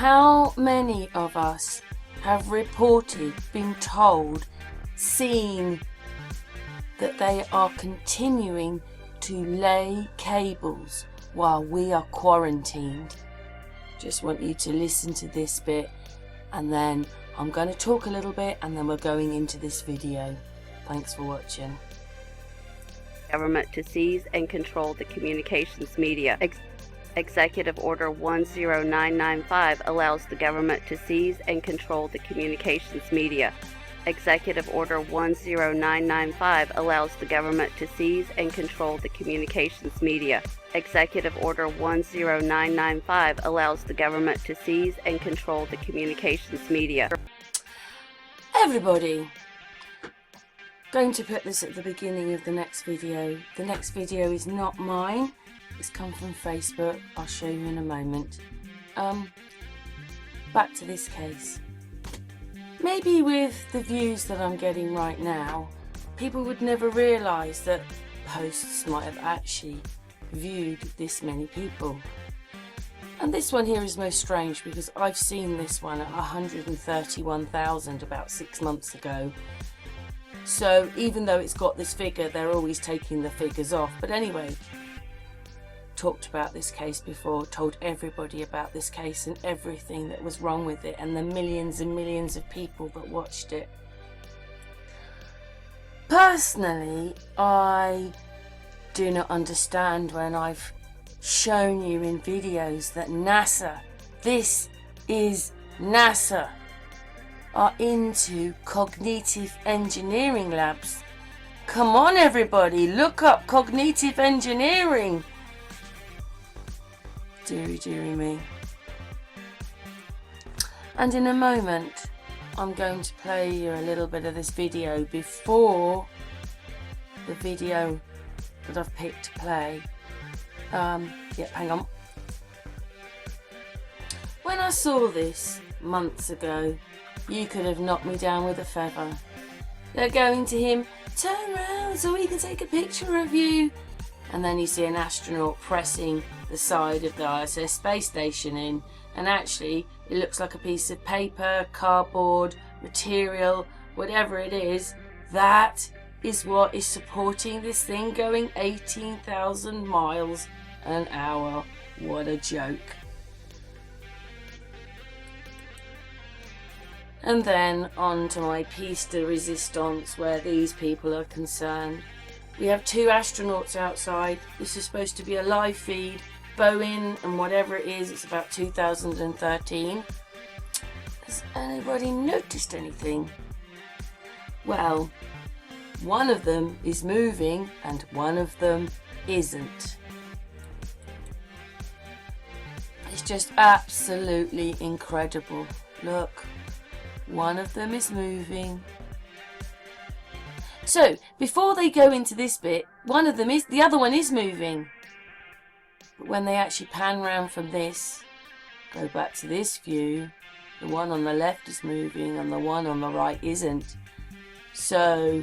How many of us have reported, been told, seen that they are continuing to lay cables while we are quarantined? Just want you to listen to this bit, and then I'm going to talk a little bit, and then we're going into this video. Thanks for watching. Government to seize and control the communications media. Executive Order 10995 allows the government to seize and control the communications media. Executive Order 10995 allows the government to seize and control the communications media. Executive Order 10995 allows the government to seize and control the communications media. Everybody, going to put this at the beginning of the next video. The next video is not mine. It's come from Facebook. I'll show you in a moment. Back to this case. Maybe with the views that I'm getting right now, people would never realise that posts might have actually viewed this many people. And this one here is most strange because I've seen this one at 131,000 about 6 months ago. So even though it's got this figure, they're always taking the figures off. But anyway, talked about this case before, told everybody about this case and everything that was wrong with it, and the millions and millions of people that watched it. Personally, I do not understand when I've shown you in videos that NASA, this is NASA, are into cognitive engineering labs. Come on everybody, look up cognitive engineering. Deary, deary me. And in a moment, I'm going to play you a little bit of this video before the video that I've picked to play. Yep, hang on. When I saw this months ago, you could have knocked me down with a feather. They're going to him, turn around so we can take a picture of you. And then you see an astronaut pressing the side of the ISS space station in, and actually it looks like a piece of paper, cardboard, material, whatever it is. That is what is supporting this thing going 18,000 miles an hour. What a joke. And then on to my piece de resistance, where these people are concerned. We have 2 astronauts outside. This is supposed to be a live feed. Boeing and whatever it is, it's about 2013. Has anybody noticed anything? Well, one of them is moving and one of them isn't. It's just absolutely incredible. Look, one of them is moving. So, before they go into this bit, the other one is moving. But when they actually pan round from this, go back to this view, the one on the left is moving and the one on the right isn't. So,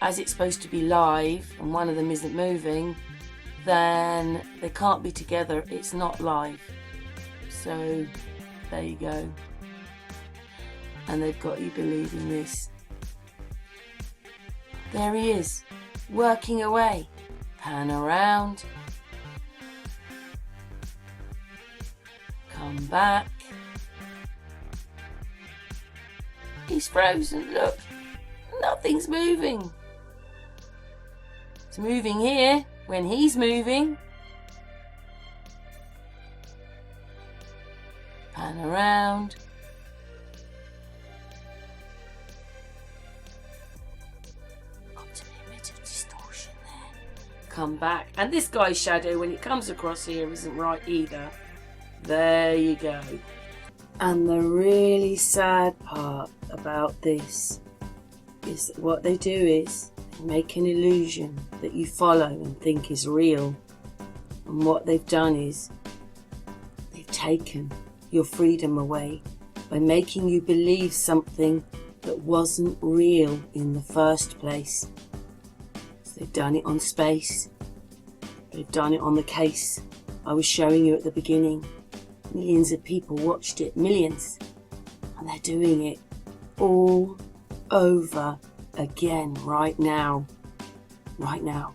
as it's supposed to be live and one of them isn't moving, then they can't be together, it's not live. So, there you go. And they've got you believing this. There he is, working away. Pan around. Come back. He's frozen, look. Nothing's moving. It's moving here when he's moving. Pan around. Come back, and this guy's shadow when it comes across here isn't right either. There you go. And the really sad part about this is that what they do is they make an illusion that you follow and think is real, and what they've done is they've taken your freedom away by making you believe something that wasn't real in the first place. They've done it on space. They've done it on the case I was showing you at the beginning. Millions of people watched it, millions. And they're doing it all over again right now. Right now.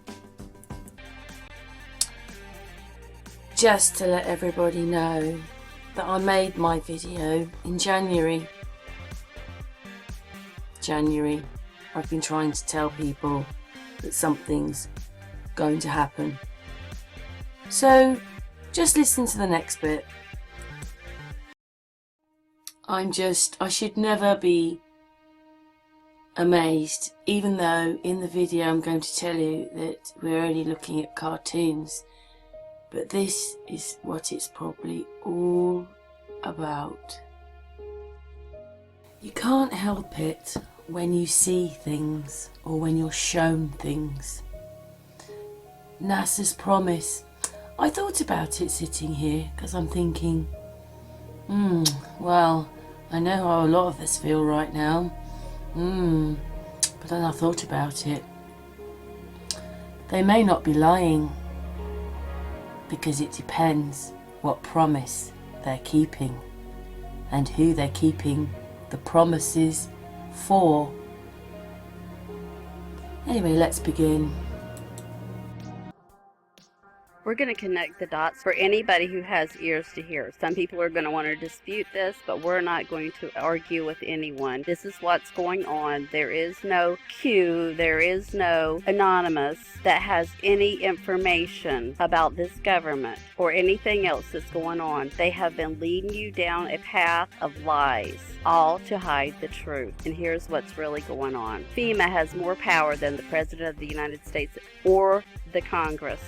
Just to let everybody know that I made my video in January. I've been trying to tell people that something's going to happen. So just listen to the next bit. I should never be amazed, even though in the video I'm going to tell you that we're only looking at cartoons. But this is what it's probably all about. You can't help it when you see things or when you're shown things. NASA's promise. I thought about it sitting here because I'm thinking, well, I know how a lot of us feel right now. But then I thought about it. They may not be lying, because it depends what promise they're keeping and who they're keeping the promises for. Anyway, let's begin. We're going to connect the dots for anybody who has ears to hear. Some people are going to want to dispute this, but we're not going to argue with anyone. This is what's going on. There is no Q, there is no anonymous that has any information about this government or anything else that's going on. They have been leading you down a path of lies, all to hide the truth. And here's what's really going on. FEMA has more power than the President of the United States or the Congress.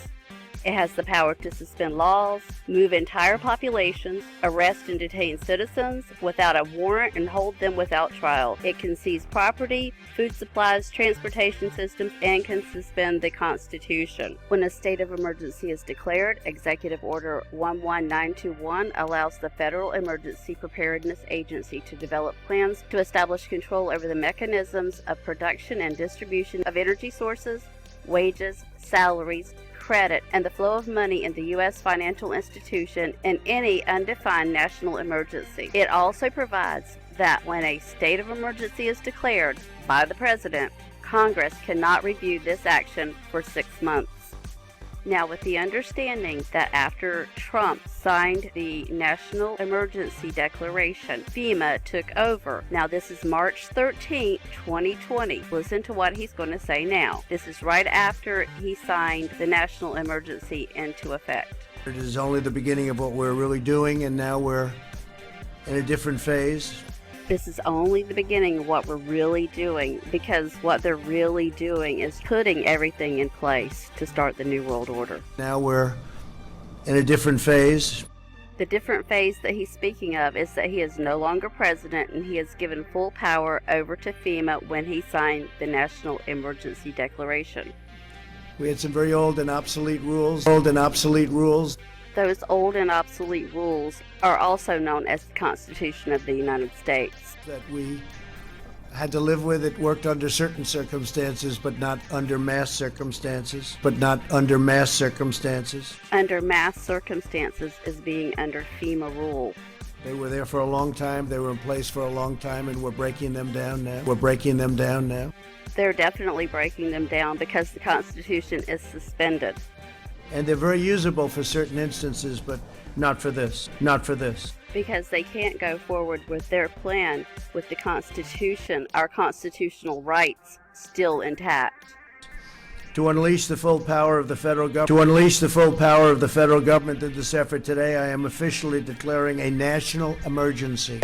It has the power to suspend laws, move entire populations, arrest and detain citizens without a warrant, and hold them without trial. It can seize property, food supplies, transportation systems, and can suspend the Constitution. When a state of emergency is declared, Executive Order 11921 allows the Federal Emergency Preparedness Agency to develop plans to establish control over the mechanisms of production and distribution of energy sources, wages, salaries, credit, and the flow of money in the U.S. financial institution in any undefined national emergency. It also provides that when a state of emergency is declared by the President, Congress cannot review this action for 6 months. Now, with the understanding that after Trump signed the National Emergency Declaration, FEMA took over. Now, this is March 13, 2020. Listen to what he's going to say now. This is right after he signed the National Emergency into effect. It is only the beginning of what we're really doing, and now we're in a different phase. This is only the beginning of what we're really doing, because what they're really doing is putting everything in place to start the New World Order. Now we're in a different phase. The different phase that he's speaking of is that he is no longer president, and he has given full power over to FEMA when he signed the National Emergency Declaration. We had some very old and obsolete rules. Those old and obsolete rules are also known as the Constitution of the United States. That we had to live with. It worked under certain circumstances, but not under mass circumstances. Under mass circumstances is being under FEMA rule. They were there for a long time. They were in place for a long time, and we're breaking them down now. They're definitely breaking them down because the Constitution is suspended. And they're very usable for certain instances, but not for this. Because they can't go forward with their plan with the Constitution, our constitutional rights, still intact. To unleash the full power of the federal government in this effort today, I am officially declaring a national emergency.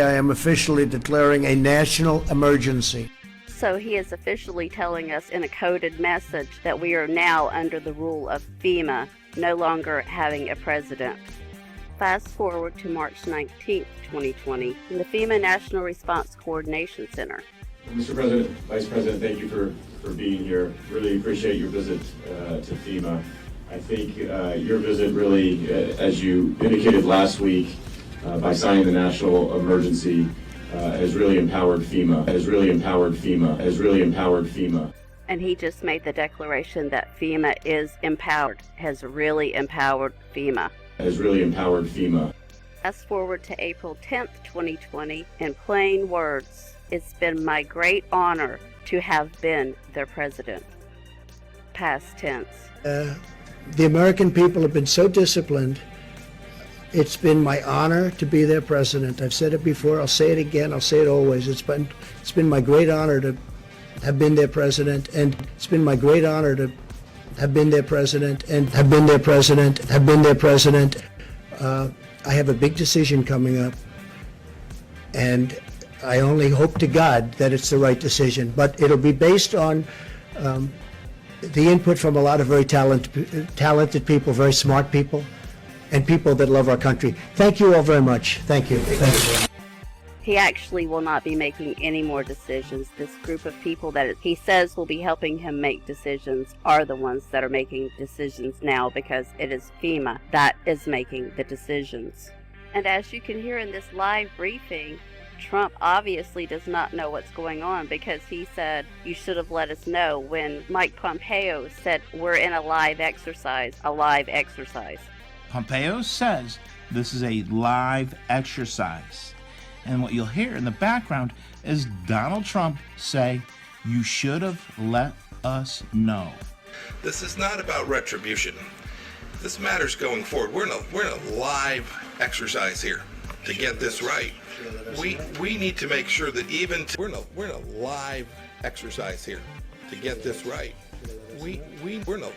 So he is officially telling us in a coded message that we are now under the rule of FEMA, no longer having a president. Fast forward to March 19, 2020, in the FEMA National Response Coordination Center. Mr. President, Vice President, thank you for being here. Really appreciate your visit to FEMA. I think your visit really, as you indicated last week, by signing the national emergency, has really empowered FEMA. And he just made the declaration that FEMA is empowered, has really empowered FEMA. Fast forward to April 10th, 2020. In plain words, it's been my great honor to have been their president. Past tense. The American people have been so disciplined. It's been my honor to be their president. I've said it before, I'll say it again, I'll say it always. It's been my great honor to have been their president, and it's been my great honor to have been their president, and have been their president, have been their president. I have a big decision coming up, and I only hope to God that it's the right decision, but it'll be based on the input from a lot of very talented people, very smart people, and people that love our country. Thank you all very much. Thank you. Thank you. He actually will not be making any more decisions. This group of people that he says will be helping him make decisions are the ones that are making decisions now, because it is FEMA that is making the decisions. And as you can hear in this live briefing, Trump obviously does not know what's going on, because he said, you should have let us know, when Mike Pompeo said, we're in a live exercise. Pompeo says this is a live exercise. And what you'll hear in the background is Donald Trump say, you should have let us know. This is not about retribution. This matters going forward. We're in a live exercise here to get this right. We need to make sure that we're in a live exercise here to get this right. We're in a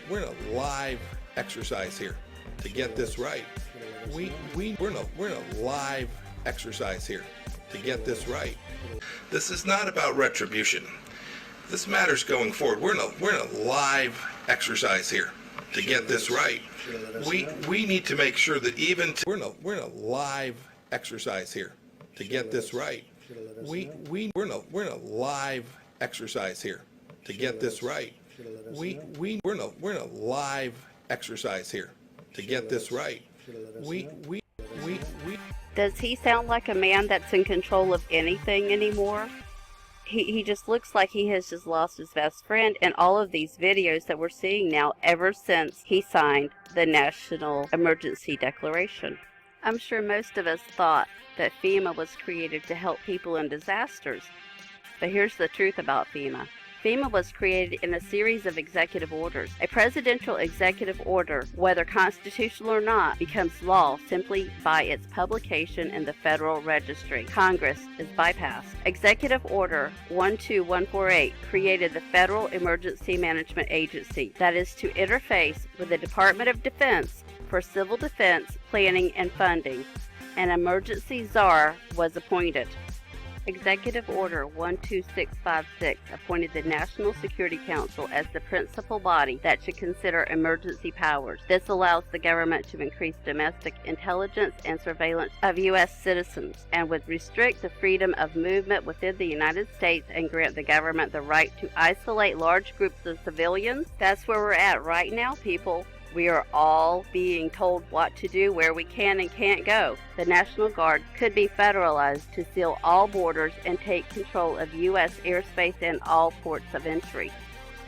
live exercise here to get this right. We're in a live exercise here to get this right. This is not about retribution. This matters going forward. We're in a live exercise here to get this right. We need to make sure that we're in a live exercise here to get this right. We're in a live exercise here to get this right. We're in a live exercise here to get this right. Does he sound like a man that's in control of anything anymore? He just looks like he has just lost his best friend in all of these videos that we're seeing now ever since he signed the National Emergency Declaration. I'm sure most of us thought that FEMA was created to help people in disasters. But here's the truth about FEMA. FEMA was created in a series of executive orders. A presidential executive order, whether constitutional or not, becomes law simply by its publication in the Federal Registry. Congress is bypassed. Executive Order 12148 created the Federal Emergency Management Agency, that is to interface with the Department of Defense for civil defense, planning, and funding. An emergency czar was appointed. Executive Order 12656 appointed the National Security Council as the principal body that should consider emergency powers. This allows the government to increase domestic intelligence and surveillance of U.S. citizens, and would restrict the freedom of movement within the United States and grant the government the right to isolate large groups of civilians. That's where we're at right now, people. We are all being told what to do, where we can and can't go. The National Guard could be federalized to seal all borders and take control of U.S. airspace and all ports of entry.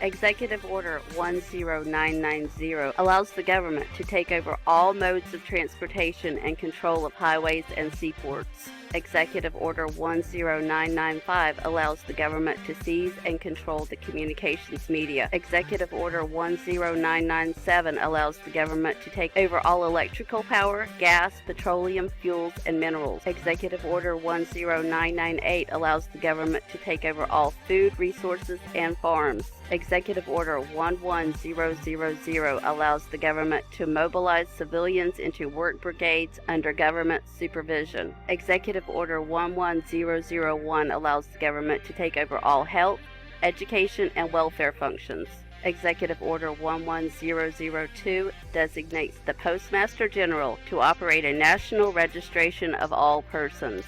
Executive Order 10990 allows the government to take over all modes of transportation and control of highways and seaports. Executive Order 10995 allows the government to seize and control the communications media. Executive Order 10997 allows the government to take over all electrical power, gas, petroleum, fuels, and minerals. Executive Order 10998 allows the government to take over all food, resources, and farms. Executive Order 11000 allows the government to mobilize civilians into work brigades under government supervision. Executive Order 11001 allows the government to take over all health, education, and welfare functions. Executive Order 11002 designates the Postmaster General to operate a national registration of all persons.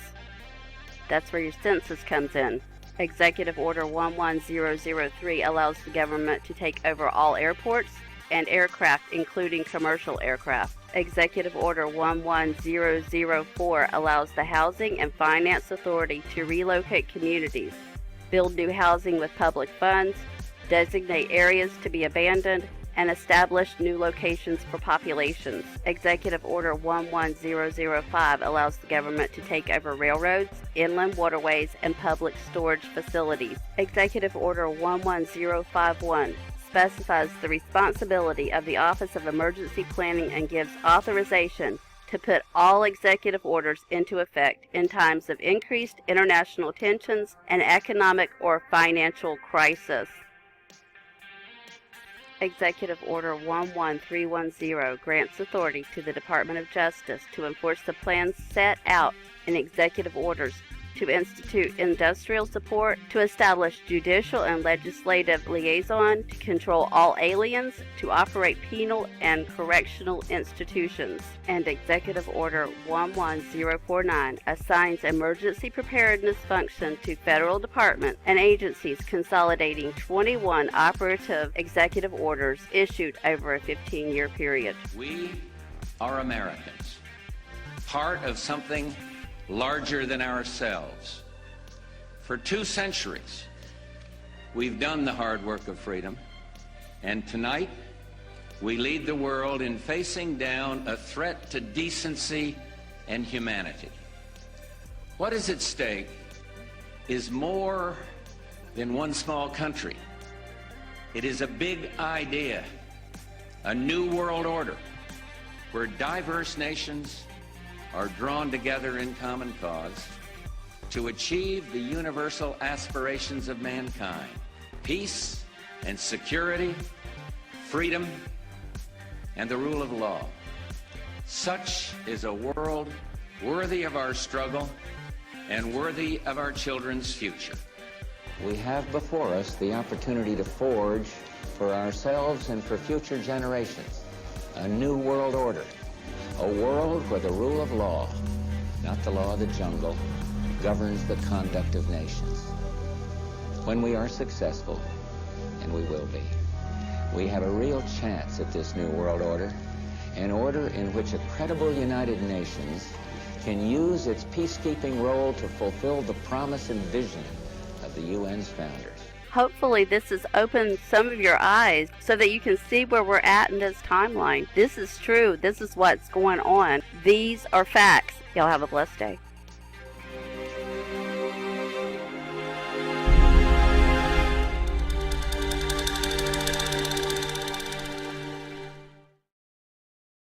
That's where your census comes in. Executive Order 11003 allows the government to take over all airports and aircraft, including commercial aircraft. Executive Order 11004 allows the Housing and Finance Authority to relocate communities, build new housing with public funds, designate areas to be abandoned, and establish new locations for populations. Executive Order 11005 allows the government to take over railroads, inland waterways, and public storage facilities. Executive Order 11051 specifies the responsibility of the Office of Emergency Planning and gives authorization to put all executive orders into effect in times of increased international tensions and economic or financial crisis. Executive Order 11310 grants authority to the Department of Justice to enforce the plans set out in executive orders, to institute industrial support, to establish judicial and legislative liaison, to control all aliens, to operate penal and correctional institutions. And Executive Order 11049 assigns emergency preparedness function to federal departments and agencies, consolidating 21 operative executive orders issued over a 15-year period. We are Americans, part of something larger than ourselves. For 2 centuries, we've done the hard work of freedom, and tonight we lead the world in facing down a threat to decency and humanity. What is at stake is more than one small country. It is a big idea, a new world order, where diverse nations are drawn together in common cause to achieve the universal aspirations of mankind: peace and security, freedom, and the rule of law. Such is a world worthy of our struggle and worthy of our children's future. We have before us the opportunity to forge for ourselves and for future generations a new world order. A world where the rule of law, not the law of the jungle, governs the conduct of nations. When we are successful, and we will be, we have a real chance at this new world order, an order in which a credible United Nations can use its peacekeeping role to fulfill the promise and vision of the UN's founders. Hopefully this has opened some of your eyes so that you can see where we're at in this timeline. This is true. This is what's going on. These are facts. Y'all have a blessed day.